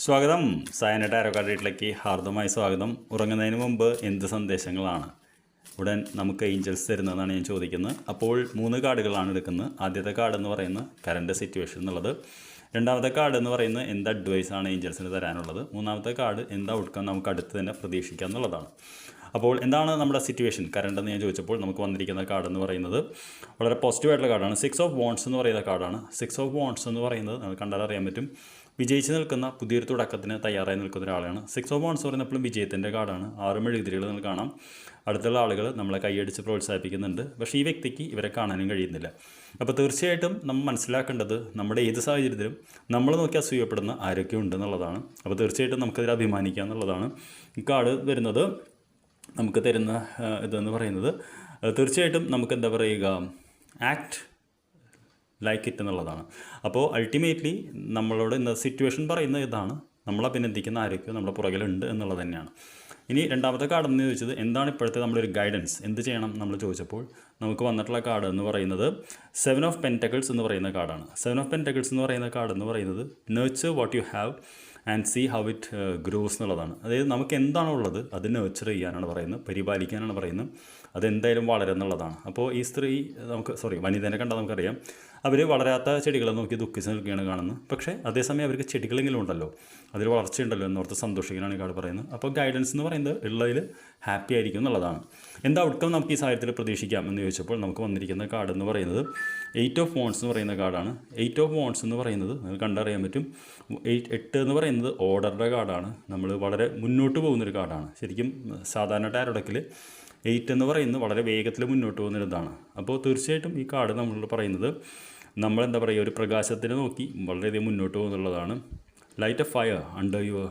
സ്വാഗതം. സായന tarot card റീഡിലേക്ക് ഹാർദമായ സ്വാഗതം. ഉറങ്ങുന്നതിന് മുമ്പ് എന്ത് സന്ദേശങ്ങളാണ് ഉടൻ നമുക്ക് ഏഞ്ചൽസ് തരുന്നതെന്നാണ് ഞാൻ ചോദിക്കുന്നത്. അപ്പോൾ 3 കാർഡുകളാണ് എടുക്കുന്നത്. ആദ്യത്തെ കാർഡ് എന്ന് പറയുന്നത് കറണ്ട് സിറ്റുവേഷൻ എന്നുള്ളത്, രണ്ടാമത്തെ കാർഡ് എന്ന് പറയുന്നത് എന്ത് അഡ്വൈസാണ് ഏഞ്ചൽസിന് തരാനുള്ളത്, മൂന്നാമത്തെ കാർഡ് എന്ത് ഔട്ട്കം നമുക്ക് അടുത്ത് തന്നെ പ്രതീക്ഷിക്കാം എന്നുള്ളതാണ്. അപ്പോൾ എന്താണ് നമ്മുടെ സിറ്റുവേഷൻ കറണ്ട് എന്ന് ഞാൻ ചോദിച്ചപ്പോൾ നമുക്ക് വന്നിരിക്കുന്ന കാർഡ് എന്ന് പറയുന്നത് വളരെ പോസിറ്റീവായിട്ടുള്ള കാർഡാണ്. 6 ഓഫ് വോൺസ് എന്ന് പറയുന്ന കാർഡാണ്. 6 ഓഫ് വോൺസ് എന്ന് പറയുന്നത് നമുക്ക് കണ്ടാൽ അറിയാൻ പറ്റും, വിജയിച്ച് നിൽക്കുന്ന പുതിയൊരു തുടക്കത്തിന് തയ്യാറായി നിൽക്കുന്ന ഒരാളാണ്. 6 ഓഫ് വോൺസ് പറയുന്നപ്പോഴും വിജയത്തിൻ്റെ കാർഡാണ്. 6 മെഴുകുതിരികൾ നിങ്ങൾ കാണാം. അടുത്തുള്ള ആളുകൾ നമ്മളെ കൈയടിച്ച് പ്രോത്സാഹിപ്പിക്കുന്നുണ്ട്. പക്ഷേ ഈ വ്യക്തിക്ക് ഇവരെ കാണാനും കഴിയുന്നില്ല. അപ്പോൾ തീർച്ചയായിട്ടും നമ്മൾ മനസ്സിലാക്കേണ്ടത് നമ്മുടെ ഏത് സാഹചര്യത്തിലും നമ്മൾ നോക്കി അസൂയപ്പെടുന്ന ആരൊക്കെ ഉണ്ട് എന്നുള്ളതാണ്. അപ്പോൾ തീർച്ചയായിട്ടും നമുക്കതിൽ അഭിമാനിക്കുക എന്നുള്ളതാണ്. ഈ കാർഡ് വരുന്നത് നമുക്ക് തരുന്ന ഇതെന്ന് പറയുന്നത് തീർച്ചയായിട്ടും നമുക്ക് എന്താ പറയുക, ആക്ട് ലൈക്ക് ഇറ്റ് എന്നുള്ളതാണ്. അപ്പോൾ അൾട്ടിമേറ്റ്ലി നമ്മളോട് ഇന്ന സിറ്റുവേഷൻ പറയുന്ന ഇതാണ്, നമ്മൾ അഭിനന്ദിക്കുന്ന ആരൊക്കെയോ നമ്മുടെ പുറകിലുണ്ട് എന്നുള്ളത് തന്നെയാണ്. ഇനി രണ്ടാമത്തെ കാർഡ് എന്ന് ചോദിച്ചത് എന്താണ് ഇപ്പോഴത്തെ നമ്മളൊരു ഗൈഡൻസ്, എന്ത് ചെയ്യണം നമ്മൾ ചോദിച്ചപ്പോൾ നമുക്ക് വന്നിട്ടുള്ള കാർഡ് എന്ന് പറയുന്നത് 7 ഓഫ് പെൻറ്റക്കിൾസ് എന്ന് പറയുന്ന കാർഡാണ്. 7 ഓഫ് പെൻറ്റക്കിൾസ് എന്ന് പറയുന്ന കാർഡ് എന്ന് പറയുന്നത് nurture what you have and see how it grows എന്നുള്ളതാണ്. അതായത് നമുക്ക് എന്താണോ ഉള്ളത് അത് നേർച്ചർ ചെയ്യാനാണ് പറയുന്നത്, പരിപാലിക്കാനാണ് പറയുന്നത്, അതെന്തായാലും വളരുന്നുള്ളതാണ്. അപ്പോൾ ഈ സ്ത്രീ വനിതേനെ കണ്ടാൽ നമുക്കറിയാം, അവർ വളരാത്ത ചെടികളെ നോക്കി ദുഃഖിച്ച് നിൽക്കുകയാണ് കാണുന്നത്. പക്ഷേ അതേസമയം അവർക്ക് ചെടികളെങ്കിലും ഉണ്ടല്ലോ, അതിൽ വളർച്ചയുണ്ടല്ലോ എന്നോർത്ത് സന്തോഷിക്കാനാണ് ഈ കാർഡ് പറയുന്നത്. അപ്പോൾ ഗൈഡൻസ് എന്ന് പറയുന്നത് ഉള്ളതിൽ ഹാപ്പി ആയിരിക്കും എന്നുള്ളതാണ്. എന്താ ഔട്ട്കം നമുക്ക് ഈ സാഹചര്യത്തിൽ പ്രതീക്ഷിക്കാം എന്ന് ചോദിച്ചപ്പോൾ നമുക്ക് വന്നിരിക്കുന്ന കാർഡ് എന്ന് പറയുന്നത് 8 ഓഫ് വോൺസ് എന്ന് പറയുന്ന കാർഡാണ്. 8 ഓഫ് വോൺസ് എന്ന് പറയുന്നത് നിങ്ങൾക്ക് കണ്ടറിയാൻ പറ്റും. 8 എന്ന് പറയുന്നത് ഓർഡറുടെ കാർഡാണ്. നമ്മൾ വളരെ മുന്നോട്ട് പോകുന്നൊരു കാർഡാണ്. ശരിക്കും സാധാരണ ടാരോഡക്കിൽ 8 എന്ന് പറയുന്നത് വളരെ വേഗത്തിൽ മുന്നോട്ട് പോകുന്നൊരിതാണ്. അപ്പോൾ തീർച്ചയായിട്ടും ഈ കാർഡ് നമ്മൾ പറയുന്നത് നമ്മളെന്താ പറയുക, ഒരു പ്രകാശത്തിനെ നോക്കി വളരെയധികം മുന്നോട്ട് പോകുന്നുള്ളതാണ്. Light a fire under your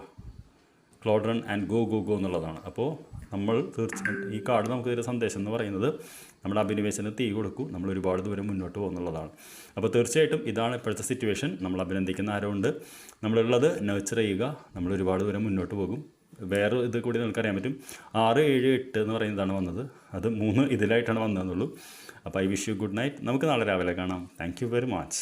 cauldron and go go go എന്നുള്ളതാണ്. അപ്പോൾ നമ്മൾ തീർച്ചയായിട്ടും ഈ കാർഡ് നമുക്ക് തരുന്ന സന്ദേശം എന്ന് പറയുന്നത് നമ്മുടെ അഭിനിവേശത്തിന് തീ കൊടുക്കൂ, നമ്മൾ ഒരുപാട് ദൂരം മുന്നോട്ട് പോകുന്നുള്ളതാണ്. അപ്പോൾ തീർച്ചയായിട്ടും ഇതാണ് ഇപ്പോഴത്തെ സിറ്റുവേഷൻ. നമ്മൾ അഭിനന്ദിക്കുന്ന ആരുണ്ട്, നമ്മളുള്ളത് നേർച്ചർ ചെയ്യുക, നമ്മൾ ഒരുപാട് ദൂരം മുന്നോട്ട് പോകും. വേറെ ഇത് കൂടി നിങ്ങൾക്കറിയാൻ പറ്റും, 6, 7, 8 എന്ന് പറയുന്നതാണ് വന്നത്, അത് 3 ഇതിലായിട്ടാണ് വന്നതെന്നുള്ളൂ. അപ്പോൾ I wish you good night. നമുക്ക് നാളെ രാവിലെ കാണാം. Thank you very much.